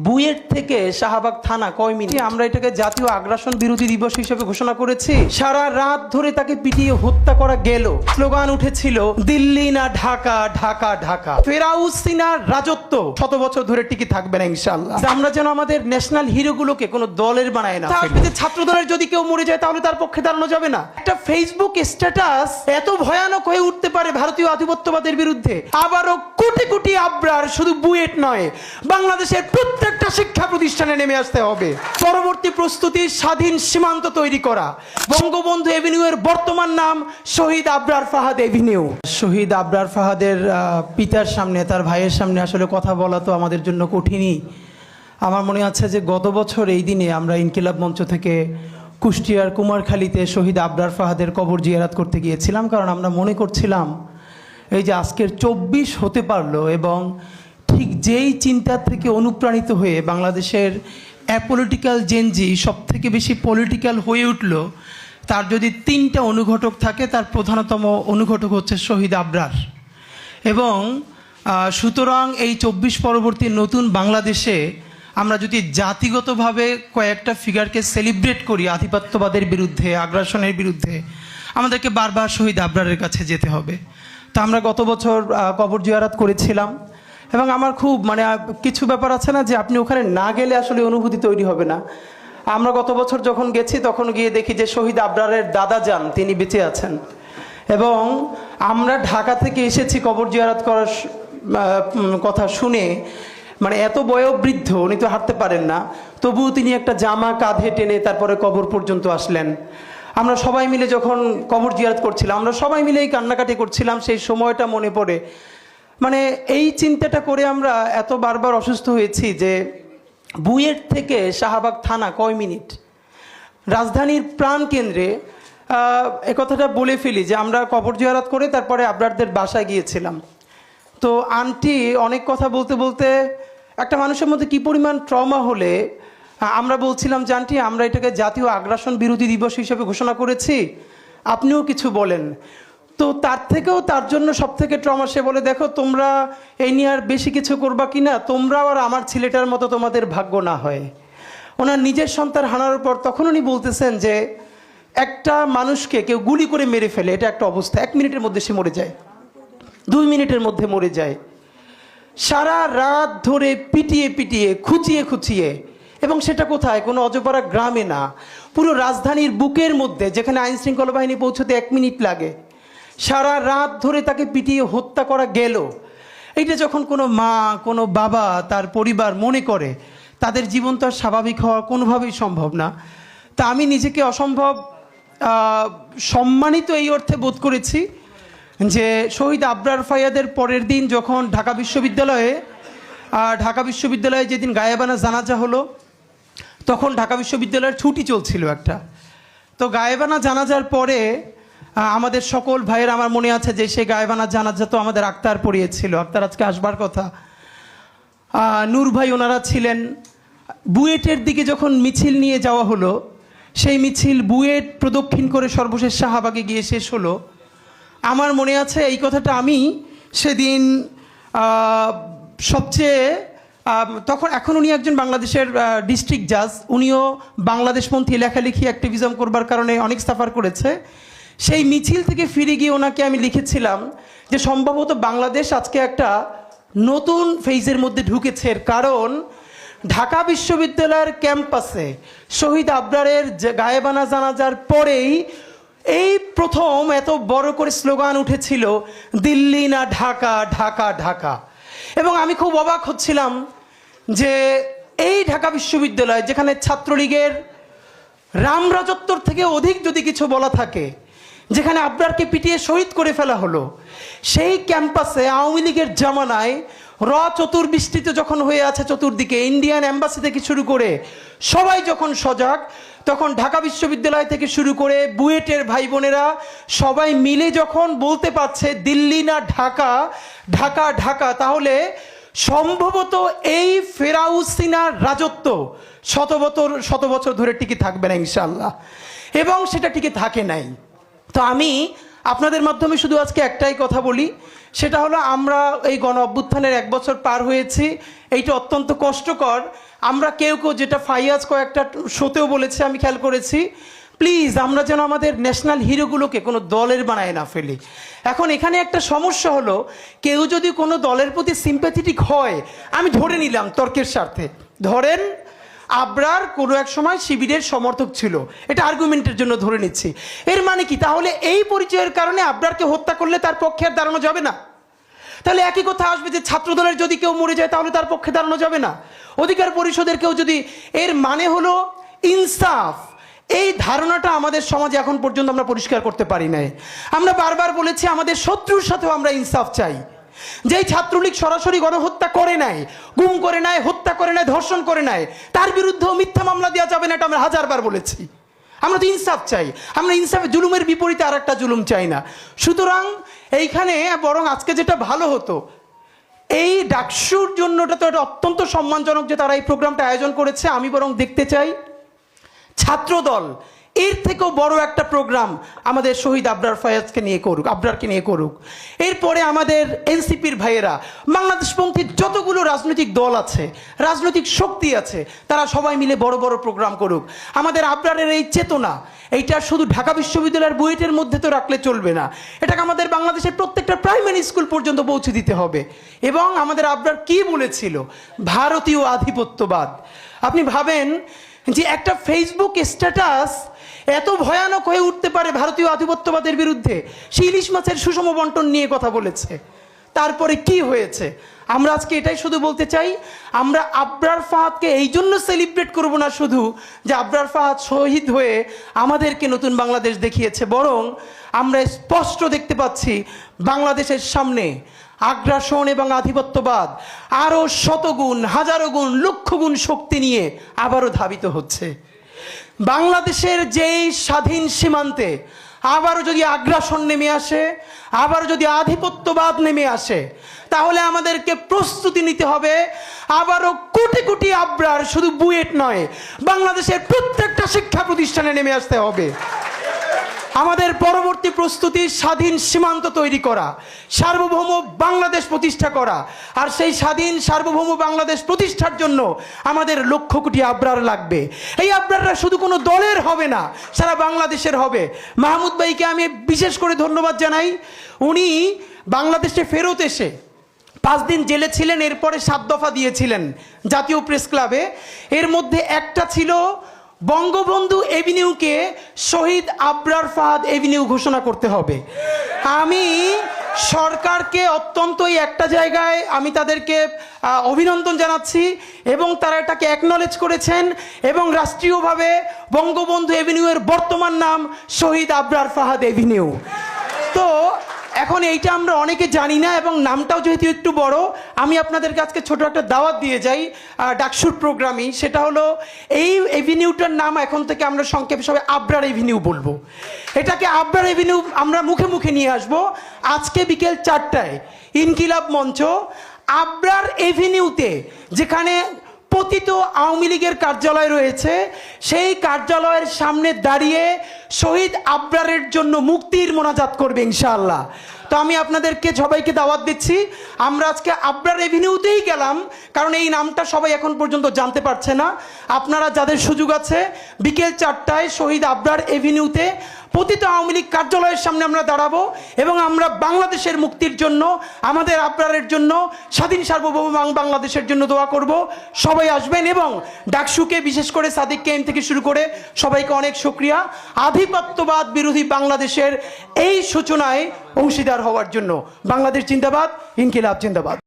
বুয়েট থেকে শাহবাগ থানা কয় মিনিট আমরা এটাকে জাতীয় আগ্রাসন বিরোধী দিবস হিসেবে ঘোষণা করেছি। সারা রাত ধরে তাকে পিটিয়ে হত্যা করা গেল। স্লোগান উঠেছিল দিল্লি না ঢাকা, ঢাকা ঢাকা। ফেরাউজ সিনার রাজত্ব 100 বছর ধরে টিকে থাকবে না ইনশাআল্লাহ। আমরা যেন আমাদের ন্যাশনাল হিরোগুলোকে কোনো দলের বানায় না। ছাত্র দলের যদি কেউ মরে যায় তাহলে তার পক্ষে দাঁড়ানো যাবে না। একটা ফেসবুক স্ট্যাটাস এত ভয়ানক হয়ে উঠতে পারে ভারতীয় আধিপত্যবাদের বিরুদ্ধে। আবারও কোটি কোটি আবরার শুধু বুয়েট নয়, বাংলাদেশের প্রত্যেকটা শিক্ষা প্রতিষ্ঠানে নেমে আসতে হবে। পরবর্তী প্রস্তুতি স্বাধীন সীমান্ত তৈরি করা। বঙ্গবন্ধু এভিনিউ এর বর্তমান নাম শহীদ আবরার ফাহাদ এভিনিউ। শহীদ আবরার ফাহাদের পিতার সামনে, তার ভাইয়ের সামনে আসলে কথা বলা তো আমাদের জন্য কঠিনই। আমার মনে আছে যে গত বছর এই দিনে আমরা ইনকিলাব মঞ্চ থেকে কুষ্টিয়ার কুমারখালীতে শহীদ আবরার ফাহাদের কবর জিয়ারত করতে গিয়েছিলাম, কারণ আমরা মনে করছিলাম এই যে আজকের 24 হতে পারলো এবং ঠিক যেই চিন্তার থেকে অনুপ্রাণিত হয়ে বাংলাদেশের অ্যাপলিটিক্যাল জেনজি সব থেকে বেশি পলিটিক্যাল হয়ে উঠল, তার যদি 3টা অনুঘটক থাকে তার প্রধানতম অনুঘটক হচ্ছে শহীদ আবরার। এবং সুতরাং এই 24 পরবর্তী নতুন বাংলাদেশে আমরা যদি জাতিগতভাবে কয়েকটা ফিগারকে সেলিব্রেট করি আধিপত্যবাদের বিরুদ্ধে, আগ্রাসনের বিরুদ্ধে, আমাদেরকে বারবার শহীদ আবরারের কাছে যেতে হবে। তা আমরা গত বছর কবর জিয়ারত করেছিলাম এবং আমার খুব কিছু ব্যাপার আছে না যে আপনি ওখানে না গেলে আসলে অনুভূতি তৈরি হবে না। আমরা গত বছর যখন গেছি তখন গিয়ে দেখি যে শহীদ আবরারের দাদা যান তিনি বেঁচে আছেন এবং আমরা ঢাকা থেকে এসেছি কবর জিয়ারত করার কথা শুনে, এত বয়োবৃদ্ধ, উনি তো হাঁটতে পারেন না, তবুও তিনি একটা জামা কাঁধে টেনে তারপরে কবর পর্যন্ত আসলেন। আমরা সবাই মিলে যখন কবর জিয়ারত করছিলাম আমরা সবাই মিলেই কান্নাকাটি করছিলাম। সেই সময়টা মনে পড়ে, এই চিন্তাটা করে আমরা এত বারবার অসুস্থ হয়েছি যে বুয়েট থেকে শাহবাগ থানা কয় মিনিট, রাজধানীর প্রাণকেন্দ্রে। কথাটা বলে ফেলি যে আমরা কবর জিয়ারত করে তারপরে আবরারদের বাসায় গিয়েছিলাম। তো আন্টি অনেক কথা বলতে বলতে একটা মানুষের মধ্যে কী পরিমাণ ট্রমা হলে আমরা বলছিলাম যে আন্টি আমরা এটাকে জাতীয় আগ্রাসন বিরোধী দিবস হিসেবে ঘোষণা করেছি, আপনিও কিছু বলেন। তো তার থেকেও তার জন্য সব থেকে ট্রমা, সে বলে দেখো তোমরা এই নিয়ে আর বেশি কিছু করবা কিনা, তোমরাও আর আমার ছেলেটার মতো তোমাদের ভাগ্য না হয়। ওনার নিজের সন্তান হারানোর পর তখন উনি বলতেছেন যে একটা মানুষকে কেউ গুলি করে মেরে ফেলে, এটা একটা অবস্থা, 1 মিনিটের মধ্যে সে মরে যায়, 2 মিনিটের মধ্যে মরে যায়। সারা রাত ধরে পিটিয়ে পিটিয়ে খুঁচিয়ে খুঁচিয়ে, এবং সেটা কোথায়, কোনো অজপাড়া গ্রামে না, পুরো রাজধানীর বুকের মধ্যে যেখানে আইন শৃঙ্খলা বাহিনী পৌঁছতে 1 মিনিট লাগে, সারা রাত ধরে তাকে পিটিয়ে হত্যা করা গেল। এইটা যখন কোনো মা, কোনো বাবা, তার পরিবার মনে করে, তাদের জীবন তো আর স্বাভাবিক হওয়া কোনোভাবেই সম্ভব না। তা আমি নিজেকে অসম্ভব সম্মানিত এই অর্থে বোধ করেছি যে শহীদ আবরার ফায়াদের পরের দিন যখন ঢাকা বিশ্ববিদ্যালয়ে যেদিন গায়েবানা জানাজা হলো, তখন ঢাকা বিশ্ববিদ্যালয়ের ছুটি চলছিল একটা। তো গায়েবানা জানাজার পরে আমাদের সকল ভাইয়ের, আমার মনে আছে যে সেই গায়েবানা জানাজা তো আমাদের আক্তার পড়িয়েছিল, আক্তার আজকে আসবার কথা, নূর ভাই ওনারা ছিলেন। বুয়েটের দিকে যখন মিছিল নিয়ে যাওয়া হলো, সেই মিছিল বুয়েট প্রদক্ষিণ করে সর্বশেষ শাহবাগে গিয়ে শেষ হলো। আমার মনে আছে এই কথাটা আমি সেদিন সবচেয়ে এখন উনি একজন বাংলাদেশের ডিস্ট্রিক্ট জাজ, উনিও বাংলাদেশপন্থী লেখালেখি অ্যাক্টিভিজম করবার কারণে অনেক সাফার করেছে। সেই মিছিল থেকে ফিরে গিয়ে ওনাকে আমি লিখেছিলাম যে সম্ভবত বাংলাদেশ আজকে একটা নতুন ফেজের মধ্যে ঢুকেছে, কারণ ঢাকা বিশ্ববিদ্যালয়ের ক্যাম্পাসে শহীদ আবরারের গায়েবানা জানাজার পরেই এই প্রথম এত বড় করে স্লোগান উঠেছিল দিল্লি না ঢাকা, ঢাকা ঢাকা। এবং আমি খুব অবাক হচ্ছিলাম যে এই ঢাকা বিশ্ববিদ্যালয়, যেখানে ছাত্রলীগের রামরাজত্বর থেকে অধিক যদি কিছু বলা থাকে, যেখানে আবরারকে পিটিয়ে শহীদ করে ফেলা হলো, সেই ক্যাম্পাসে আওয়ামী লীগের জামানায় চতুর্বৃষ্টিতে যখন হয়ে আছে চতুর্দিকে, ইন্ডিয়ান এম্বাসি থেকে শুরু করে সবাই যখন সজাগ, তখন ঢাকা বিশ্ববিদ্যালয় থেকে শুরু করে বুয়েটের ভাই বোনেরা সবাই মিলে যখন বলতে পারছে দিল্লি না ঢাকা, ঢাকা ঢাকা, তাহলে সম্ভবত এই ফেরাউজ সিনার রাজত্ব 100 বছর ধরে টিকে থাকবে না ইনশাআল্লাহ। এবং সেটা টিকে থাকে নাই। তো আমি আপনাদের মাধ্যমে শুধু আজকে একটাই কথা বলি, সেটা হলো আমরা এই গণ অভ্যুত্থানের 1 বছর পার হয়েছি, এইটা অত্যন্ত কষ্টকর। আমরা কেউ কেউ, যেটা ফাইয়াজ কয়েকটা শোতেও বলেছে, আমি খেয়াল করেছি, প্লিজ আমরা যেন আমাদের ন্যাশনাল হিরোগুলোকে কোনো দলের বানায় না ফেলি। এখন এখানে একটা সমস্যা হলো, কেউ যদি কোনো দলের প্রতি সিম্প্যাথেটিক হয়, আমি ধরে নিলাম তর্কের স্বার্থে, ধরেন আবরার কোনো এক সময় শিবিরের সমর্থক ছিল, এটা আর্গুমেন্টের জন্য ধরে নিচ্ছি, এর মানে কি তাহলে এই পরিচয়ের কারণে আবরারকে হত্যা করলে তার পক্ষে আর দাঁড়ানো যাবে না? তাহলে একই কথা আসবে যে ছাত্রদলের যদি কেউ মরে যায় তাহলে তার পক্ষে দাঁড়ানো যাবে না, অধিকার পরিষদের কেউ যদি, এর মানে হলো ইনসাফ। এই ধারণাটা আমাদের সমাজে এখন পর্যন্ত আমরা পরিষ্কার করতে পারি নাই। আমরা বারবার বলেছি আমাদের শত্রুর সাথেও আমরা ইনসাফ চাই। যেই ছাত্রলীগ সরাসরি গণহত্যা করে নাই, গুম করে নাই, হত্যা করে নাই, ধর্ষণ করে নাই, তার বিরুদ্ধেও মিথ্যা মামলা দেওয়া যাবে না, এটা আমরা হাজারবার বলেছি। আমরা তো ইনসাফ চাই, আমরা ইনসাফে জুলুমের বিপরীতে আর একটা জুলুম চাই না। সুতরাং এইখানে বরং আজকে যেটা ভালো হতো, এই ডাকসুর জন্য এটা তো এটা অত্যন্ত সম্মানজনক যে তারা এই প্রোগ্রামটা আয়োজন করেছে। আমি বরং দেখতে চাই ছাত্রদল এর থেকেও বড় একটা প্রোগ্রাম আমাদের শহীদ আবরার ফায়াজকে নিয়ে করুক, আবরারকে নিয়ে করুক। এরপরে আমাদের এনসিপির ভাইয়েরা, বাংলাদেশপন্থী যতগুলো রাজনৈতিক দল আছে, রাজনৈতিক শক্তি আছে, তারা সবাই মিলে বড় বড় প্রোগ্রাম করুক। আমাদের আবরারের এই চেতনা, এইটা শুধু ঢাকা বিশ্ববিদ্যালয়ের বুয়েটের মধ্যে তো রাখলে চলবে না, এটাকে আমাদের বাংলাদেশের প্রত্যেকটা প্রাইমারি স্কুল পর্যন্ত পৌঁছে দিতে হবে। এবং আমাদের আবরার কি বলেছিল, ভারতীয় আধিপত্যবাদ। আপনি ভাবেন যে একটা ফেসবুক স্ট্যাটাস এত ভয়ানক হয়ে উঠতে পারে ভারতীয় আধিপত্যবাদের বিরুদ্ধে। সে ইলিশ মাছের সুষম বন্টন নিয়ে কথা বলেছে, তারপরে কি হয়েছে। আমরা আজকে এটাই শুধু বলতে চাই, আমরা আবরার ফাহাদকে এই জন্য সেলিব্রেট করব না শুধু যে আবরার ফাহাদ শহীদ হয়ে আমাদেরকে নতুন বাংলাদেশ দেখিয়েছে, বরং আমরা স্পষ্ট দেখতে পাচ্ছি বাংলাদেশের সামনে আগ্রাসন এবং আধিপত্যবাদ আরও শতগুণ, হাজারো গুণ, লক্ষ গুণ শক্তি নিয়ে আবারও ধাবিত হচ্ছে। বাংলাদেশের যেই স্বাধীন সীমান্তে আবারও যদি আগ্রাসন নেমে আসে, আবারও যদি আধিপত্যবাদ নেমে আসে, তাহলে আমাদেরকে প্রস্তুতি নিতে হবে। আবারও কোটি কোটি আবরার শুধু বুয়েট নয়, বাংলাদেশের প্রত্যেকটা শিক্ষা প্রতিষ্ঠানে নেমে আসতে হবে। আমাদের পরবর্তী প্রস্তুতি স্বাধীন সীমান্ত তৈরি করা, সার্বভৌম বাংলাদেশ প্রতিষ্ঠা করা। আর সেই স্বাধীন সার্বভৌম বাংলাদেশ প্রতিষ্ঠার জন্য আমাদের লক্ষ কোটি আবরার লাগবে। এই আবরাররা শুধু কোনো দলের হবে না, সারা বাংলাদেশের হবে। মাহমুদ ভাইকে আমি বিশেষ করে ধন্যবাদ জানাই। উনি বাংলাদেশে ফেরত এসে 5 দিন জেলে ছিলেন, এরপরে 7 দফা দিয়েছিলেন জাতীয় প্রেস ক্লাবে। এর মধ্যে একটা ছিল বঙ্গবন্ধু এভিনিউকে শহীদ আবরার ফাহাদ এভিনিউ ঘোষণা করতে হবে। আমি সরকারকে অত্যন্ত একটা জায়গায় আমি তাদেরকে অভিনন্দন জানাচ্ছি এবং তারা এটাকে অ্যাকনলেজ করেছেন এবং রাষ্ট্রীয়ভাবে বঙ্গবন্ধু এভিনিউয়ের বর্তমান নাম শহীদ আবরার ফাহাদ এভিনিউ। তো এখন এইটা আমরা অনেকে জানি না এবং নামটাও যেহেতু একটু বড়, আমি আপনাদের কাছে ছোট একটা দাওয়াত দিয়ে যাই ডাকসুর প্রোগ্রামই। সেটা হলো এই এভিনিউটার নাম এখন থেকে আমরা সংক্ষেপে সবাই আবরার এভিনিউ বলবো। এটাকে আবরার এভিনিউ আমরা মুখে মুখে নিয়ে আসব। আজকে বিকেল 4টায় ইনকিলাব মঞ্চ আবরার এভিনিউতে, যেখানে পতিত আওয়ামী লীগের কার্যালয় রয়েছে, সেই কার্যালয়ের সামনে দাঁড়িয়ে শহীদ আবরারের জন্য মুক্তির মোনাজাত করবে ইনশাআল্লাহ। তো আমি আপনাদেরকে সবাইকে দাওয়াত দিচ্ছি। আমরা আজকে আবরার এভিনিউতেই গেলাম, কারণ এই নামটা সবাই এখন পর্যন্ত জানতে পারছে না। আপনারা যাদের সুযোগ আছে, বিকেল 4টায় শহীদ আবরার এভিনিউতে পতিত আওয়ামী লীগ কার্যালয়ের সামনে আমরা দাঁড়াবো এবং আমরা বাংলাদেশের মুক্তির জন্য, আমাদের আবরারের জন্য, স্বাধীন সার্বভৌম বাংলাদেশের জন্য দোয়া করব। সবাই আসবেন এবং ডাকসুকে, বিশেষ করে সাদিক কেম থেকে শুরু করে সবাইকে অনেক শুকরিয়া আধিপত্যবাদ বিরোধী বাংলাদেশের এই সূচনায় অংশীদার হওয়ার জন্য। বাংলাদেশ জিন্দাবাদ, ইনকিলাব জিন্দাবাদ।